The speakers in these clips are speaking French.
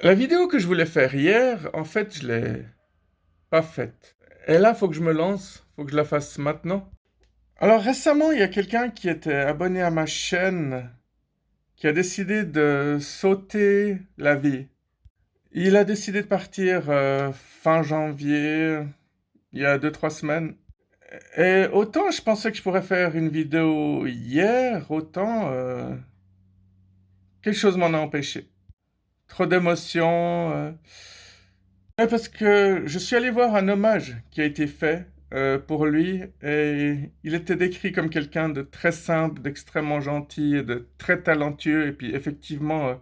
La vidéo que je voulais faire hier, en fait, je l'ai pas faite. Et là, faut que je me lance, faut que je la fasse maintenant. Alors récemment, il y a quelqu'un qui était abonné à ma chaîne qui a décidé de sauter la vie. Il a décidé de partir fin janvier, il y a 2, 3 semaines. Et autant je pensais que je pourrais faire une vidéo hier, autant quelque chose m'en a empêché. Trop d'émotions. Ouais, parce que je suis allé voir un hommage qui a été fait pour lui et il était décrit comme quelqu'un de très simple, d'extrêmement gentil et de très talentueux. Et puis effectivement,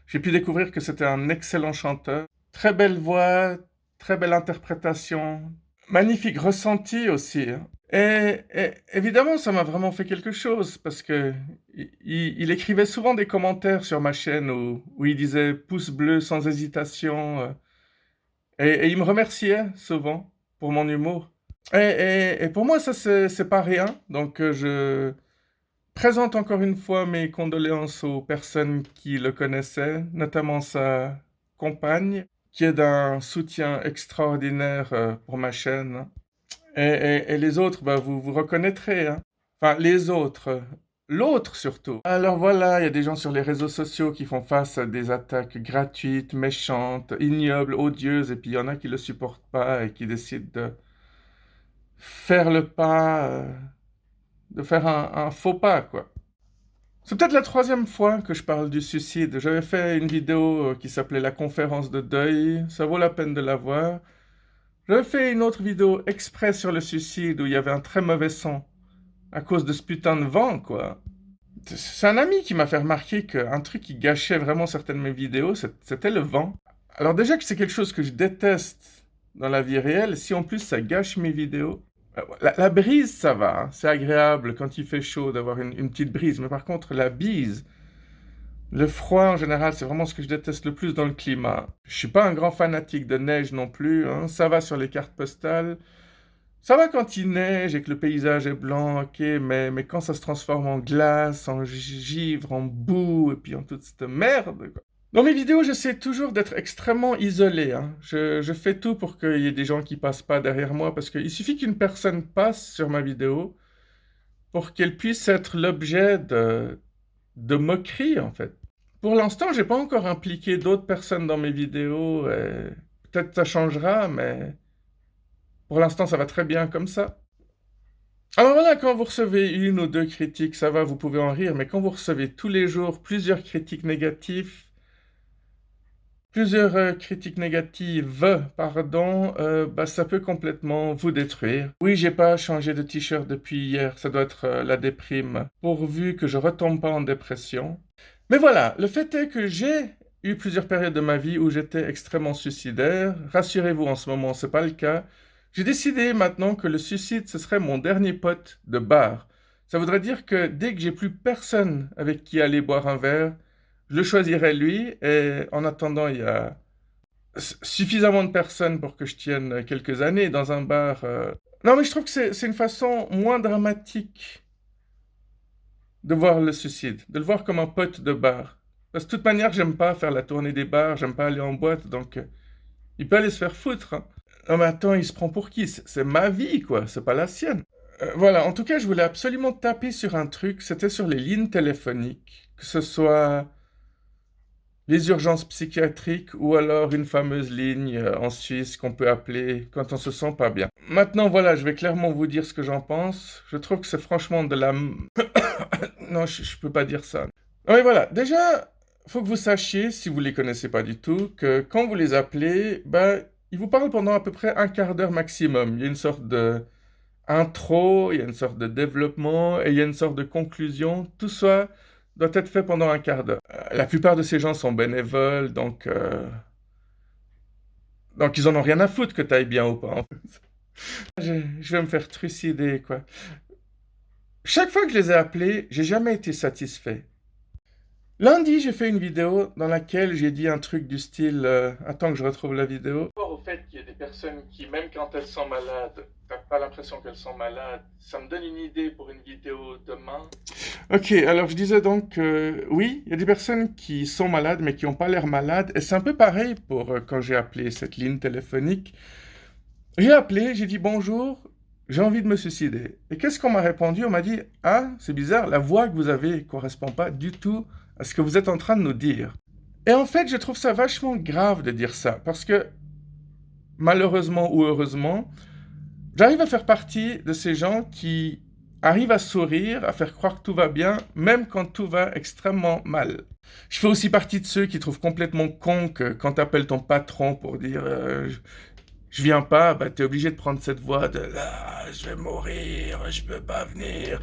j'ai pu découvrir que c'était un excellent chanteur. Très belle voix, très belle interprétation, magnifique ressenti aussi, hein. Et évidemment, ça m'a vraiment fait quelque chose parce que il écrivait souvent des commentaires sur ma chaîne où il disait pouce bleu sans hésitation. Et il me remerciait souvent pour mon humour. Et pour moi, ça, c'est pas rien. Donc, je présente encore une fois mes condoléances aux personnes qui le connaissaient, notamment sa compagne, qui est d'un soutien extraordinaire pour ma chaîne. Et les autres, bah, vous vous reconnaîtrez, hein. Enfin, les autres. L'autre surtout. Alors voilà, il y a des gens sur les réseaux sociaux qui font face à des attaques gratuites, méchantes, ignobles, odieuses, et puis il y en a qui le supportent pas et qui décident de faire le pas, de faire un faux pas, quoi. C'est peut-être la troisième fois que je parle du suicide. J'avais fait une vidéo qui s'appelait La conférence de deuil. Ça vaut la peine de la voir. J'avais fait une autre vidéo exprès sur le suicide où il y avait un très mauvais son à cause de ce putain de vent, quoi. C'est un ami qui m'a fait remarquer qu'un truc qui gâchait vraiment certaines de mes vidéos, c'était le vent. Alors déjà que c'est quelque chose que je déteste dans la vie réelle, si en plus ça gâche mes vidéos. La brise, ça va, hein. C'est agréable quand il fait chaud d'avoir une petite brise, mais par contre la bise, le froid en général, c'est vraiment ce que je déteste le plus dans le climat. Je suis pas un grand fanatique de neige non plus, hein. Ça va sur les cartes postales. Ça va quand il neige et que le paysage est blanc, ok, mais quand ça se transforme en glace, en givre, en boue, et puis en toute cette merde, quoi. Dans mes vidéos, j'essaie toujours d'être extrêmement isolé, hein. Je fais tout pour qu'il y ait des gens qui passent pas derrière moi, parce qu'il suffit qu'une personne passe sur ma vidéo pour qu'elle puisse être l'objet de moqueries, en fait. Pour l'instant, j'ai pas encore impliqué d'autres personnes dans mes vidéos, et peut-être ça changera, mais pour l'instant, ça va très bien comme ça. Alors voilà, quand vous recevez une ou deux critiques, ça va, vous pouvez en rire, mais quand vous recevez tous les jours plusieurs critiques négatives, pardon, bah, ça peut complètement vous détruire. Oui, j'ai pas changé de t-shirt depuis hier, ça doit être la déprime, pourvu que je retombe pas en dépression. Mais voilà, le fait est que j'ai eu plusieurs périodes de ma vie où j'étais extrêmement suicidaire. Rassurez-vous, en ce moment, c'est pas le cas. J'ai décidé maintenant que le suicide, ce serait mon dernier pote de bar. Ça voudrait dire que dès que j'ai plus personne avec qui aller boire un verre, je le choisirais lui, et en attendant, il y a suffisamment de personnes pour que je tienne quelques années dans un bar. Non, mais je trouve que c'est une façon moins dramatique de voir le suicide, de le voir comme un pote de bar. Parce que de toute manière, j'aime pas faire la tournée des bars, j'aime pas aller en boîte, donc il peut aller se faire foutre, hein. Non mais attends, il se prend pour qui? C'est ma vie, quoi, c'est pas la sienne. Voilà, en tout cas, je voulais absolument taper sur un truc, c'était sur les lignes téléphoniques, que ce soit les urgences psychiatriques ou alors une fameuse ligne en Suisse qu'on peut appeler quand on se sent pas bien. Maintenant, voilà, je vais clairement vous dire ce que j'en pense. Je trouve que c'est franchement de la... Non, je peux pas dire ça. Non, mais voilà, déjà, faut que vous sachiez, si vous les connaissez pas du tout, que quand vous les appelez, bah, ils vous parlent pendant à peu près un quart d'heure maximum. Il y a une sorte de intro, il y a une sorte de développement et il y a une sorte de conclusion. Tout ça doit être fait pendant un quart d'heure. La plupart de ces gens sont bénévoles, donc ils en ont rien à foutre que t'ailles bien ou pas, en fait. Je vais me faire trucider, quoi. Chaque fois que je les ai appelés, j'ai jamais été satisfait. Lundi, j'ai fait une vidéo dans laquelle j'ai dit un truc du style... attends que je retrouve la vidéo. fait qu'il y a des personnes qui, même quand elles sont malades, t'as pas l'impression qu'elles sont malades. Ça me donne une idée pour une vidéo demain. Ok, alors je disais donc, oui, il y a des personnes qui sont malades mais qui n'ont pas l'air malades. Et c'est un peu pareil pour quand j'ai appelé cette ligne téléphonique. J'ai appelé, j'ai dit bonjour, j'ai envie de me suicider. Et qu'est-ce qu'on m'a répondu? On m'a dit, ah, c'est bizarre, la voix que vous avez ne correspond pas du tout à ce que vous êtes en train de nous dire. Et en fait, je trouve ça vachement grave de dire ça, parce que malheureusement ou heureusement, j'arrive à faire partie de ces gens qui arrivent à sourire, à faire croire que tout va bien, même quand tout va extrêmement mal. Je fais aussi partie de ceux qui trouvent complètement con que quand t'appelles ton patron pour dire je viens pas, bah t'es obligé de prendre cette voix de là, je vais mourir, je peux pas venir.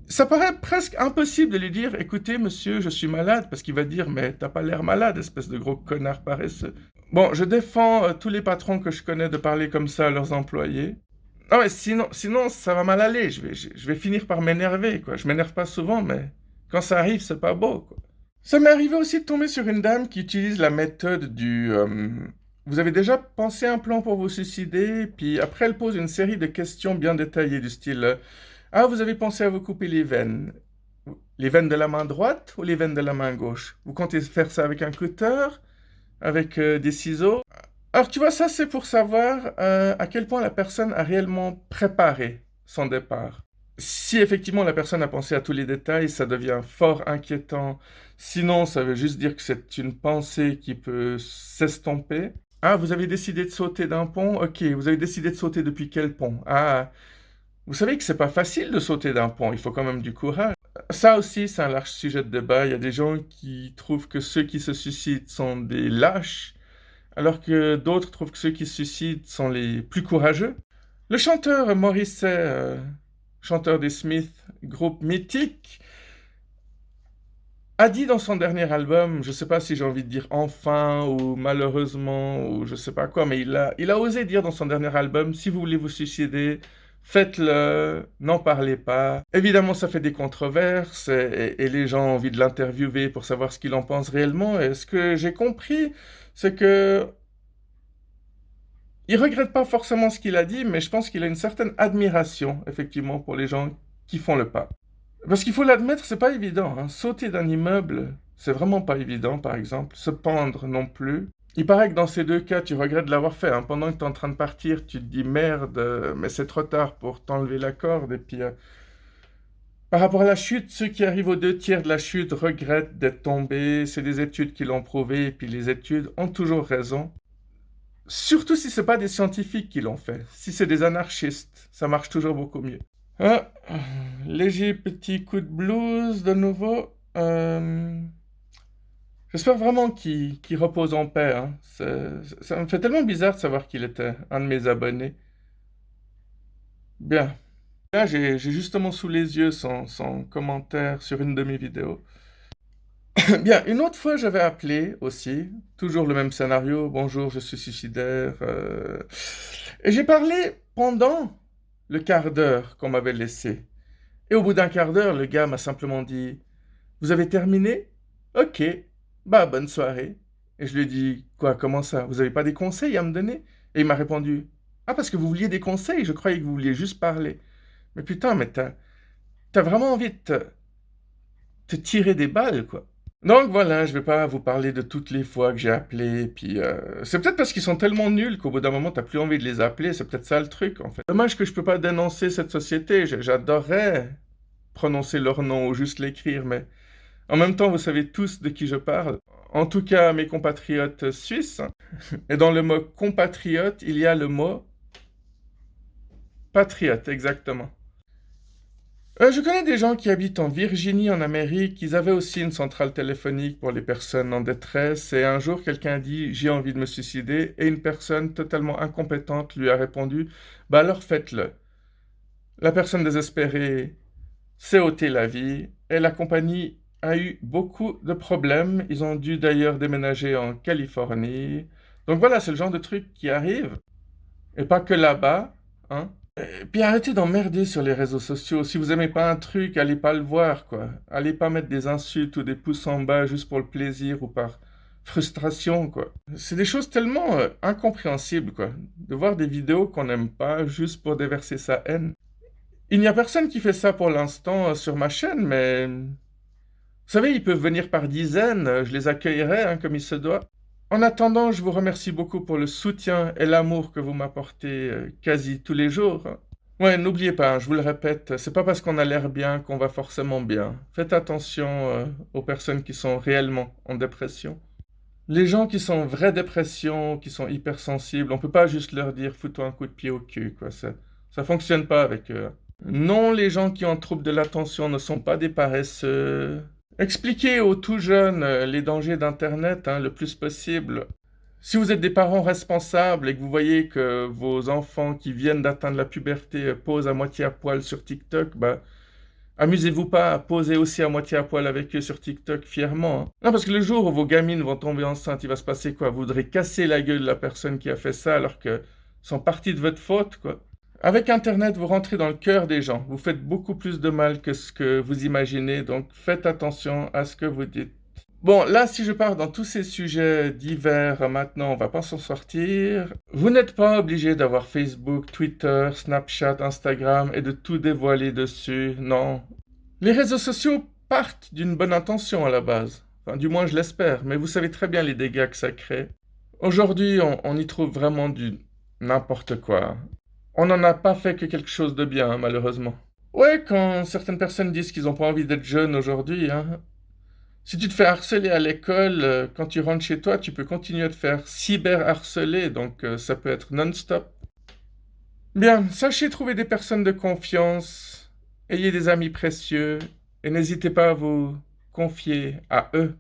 Ça paraît presque impossible de lui dire écoutez monsieur, je suis malade, parce qu'il va dire mais t'as pas l'air malade, espèce de gros connard paresseux. Bon, je défends tous les patrons que je connais de parler comme ça à leurs employés. Non mais sinon ça va mal aller, je vais finir par m'énerver, quoi. Je m'énerve pas souvent, mais quand ça arrive, c'est pas beau, quoi. Ça m'est arrivé aussi de tomber sur une dame qui utilise la méthode du vous avez déjà pensé un plan pour vous suicider? Puis après, elle pose une série de questions bien détaillées du style ah, vous avez pensé à vous couper les veines? Les veines de la main droite ou les veines de la main gauche? Vous comptez faire ça avec un cutter? Avec des ciseaux? Alors tu vois, ça c'est pour savoir à quel point la personne a réellement préparé son départ. Si effectivement la personne a pensé à tous les détails, ça devient fort inquiétant. Sinon, ça veut juste dire que c'est une pensée qui peut s'estomper. Ah, vous avez décidé de sauter d'un pont? Ok, vous avez décidé de sauter depuis quel pont? Ah, vous savez que c'est pas facile de sauter d'un pont, il faut quand même du courage. Ça aussi, c'est un large sujet de débat. Il y a des gens qui trouvent que ceux qui se suicident sont des lâches, alors que d'autres trouvent que ceux qui se suicident sont les plus courageux. Le chanteur Morrissey, chanteur des Smiths, groupe mythique, a dit dans son dernier album, je sais pas si j'ai envie de dire enfin ou malheureusement ou je sais pas quoi, mais il a osé dire dans son dernier album, si vous voulez vous suicider, faites-le, n'en parlez pas. Évidemment, ça fait des controverses et les gens ont envie de l'interviewer pour savoir ce qu'il en pense réellement. Et ce que j'ai compris, c'est que il regrette pas forcément ce qu'il a dit, mais je pense qu'il a une certaine admiration, effectivement, pour les gens qui font le pas. Parce qu'il faut l'admettre, c'est pas évident, hein. Sauter d'un immeuble, c'est vraiment pas évident, par exemple. Se pendre non plus. Il paraît que dans ces deux cas, tu regrettes de l'avoir fait, hein. Pendant que tu es en train de partir, tu te dis merde, mais c'est trop tard pour t'enlever la corde. Et puis, par rapport à la chute, ceux qui arrivent aux 2 tiers de la chute regrettent d'être tombés. C'est des études qui l'ont prouvé, et puis les études ont toujours raison. Surtout si c'est pas des scientifiques qui l'ont fait. Si c'est des anarchistes, ça marche toujours beaucoup mieux. Ah, léger petit coup de blues de nouveau. J'espère vraiment qu'il repose en paix, hein. Ça me fait tellement bizarre de savoir qu'il était un de mes abonnés. Bien. Là, j'ai justement sous les yeux son commentaire sur une de mes vidéos. Bien, une autre fois, j'avais appelé aussi, toujours le même scénario. Bonjour, je suis suicidaire. Et j'ai parlé pendant le quart d'heure qu'on m'avait laissé. Et au bout d'un quart d'heure, le gars m'a simplement dit vous avez terminé? Ok, bah bonne soirée. Et je lui ai dit quoi, comment ça? Vous avez pas des conseils à me donner? Et il m'a répondu ah, parce que vous vouliez des conseils, je croyais que vous vouliez juste parler. Mais putain, mais t'as vraiment envie de te tirer des balles, quoi. Donc voilà, je vais pas vous parler de toutes les fois que j'ai appelé, puis c'est peut-être parce qu'ils sont tellement nuls qu'au bout d'un moment t'as plus envie de les appeler, c'est peut-être ça le truc en fait. Dommage que je peux pas dénoncer cette société, j'adorerais prononcer leur nom ou juste l'écrire, mais en même temps vous savez tous de qui je parle. En tout cas mes compatriotes suisses, et dans le mot compatriote il y a le mot patriote, exactement. Je connais des gens qui habitent en Virginie, en Amérique. Ils avaient aussi une centrale téléphonique pour les personnes en détresse. Et un jour, quelqu'un a dit, j'ai envie de me suicider. Et une personne totalement incompétente lui a répondu, bah alors faites-le. La personne désespérée s'est ôté la vie. Et la compagnie a eu beaucoup de problèmes. Ils ont dû d'ailleurs déménager en Californie. Donc voilà, c'est le genre de truc qui arrive. Et pas que là-bas, hein. Et puis arrêtez d'emmerder sur les réseaux sociaux. Si vous aimez pas un truc, allez pas le voir, quoi. Allez pas mettre des insultes ou des pouces en bas juste pour le plaisir ou par frustration, quoi. C'est des choses tellement incompréhensibles, quoi. De voir des vidéos qu'on n'aime pas juste pour déverser sa haine. Il n'y a personne qui fait ça pour l'instant sur ma chaîne, mais vous savez, ils peuvent venir par dizaines, je les accueillerai hein, comme il se doit. En attendant, je vous remercie beaucoup pour le soutien et l'amour que vous m'apportez quasi tous les jours. Ouais, n'oubliez pas, hein, je vous le répète, c'est pas parce qu'on a l'air bien qu'on va forcément bien. Faites attention aux personnes qui sont réellement en dépression. Les gens qui sont en vraie dépression, qui sont hypersensibles, on peut pas juste leur dire fous-toi un coup de pied au cul, quoi. Ça fonctionne pas avec eux. Non, les gens qui ont un trouble de l'attention ne sont pas des paresseux. Expliquez aux tout jeunes les dangers d'Internet hein, le plus possible. Si vous êtes des parents responsables et que vous voyez que vos enfants qui viennent d'atteindre la puberté posent à moitié à poil sur TikTok, bah, amusez-vous pas à poser aussi à moitié à poil avec eux sur TikTok fièrement. Hein. Non, parce que le jour où vos gamines vont tomber enceintes, il va se passer quoi? Vous voudrez casser la gueule de la personne qui a fait ça alors que sont parties de votre faute, quoi. Avec Internet, vous rentrez dans le cœur des gens. Vous faites beaucoup plus de mal que ce que vous imaginez, donc faites attention à ce que vous dites. Bon, là, si je pars dans tous ces sujets divers, maintenant, on va pas s'en sortir. Vous n'êtes pas obligé d'avoir Facebook, Twitter, Snapchat, Instagram et de tout dévoiler dessus, non. Les réseaux sociaux partent d'une bonne intention à la base. Enfin, du moins, je l'espère, mais vous savez très bien les dégâts que ça crée. Aujourd'hui, on y trouve vraiment du n'importe quoi. On n'en a pas fait que quelque chose de bien, hein, malheureusement. Ouais, quand certaines personnes disent qu'ils n'ont pas envie d'être jeunes aujourd'hui, hein, si tu te fais harceler à l'école, quand tu rentres chez toi, tu peux continuer à te faire cyber-harceler, donc ça peut être non-stop. Bien, sachez trouver des personnes de confiance, ayez des amis précieux, et n'hésitez pas à vous confier à eux.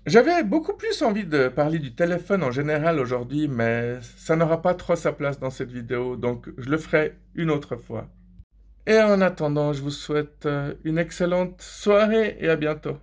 J'avais beaucoup plus envie de parler du téléphone en général aujourd'hui, mais ça n'aura pas trop sa place dans cette vidéo, donc je le ferai une autre fois. Et en attendant, je vous souhaite une excellente soirée et à bientôt.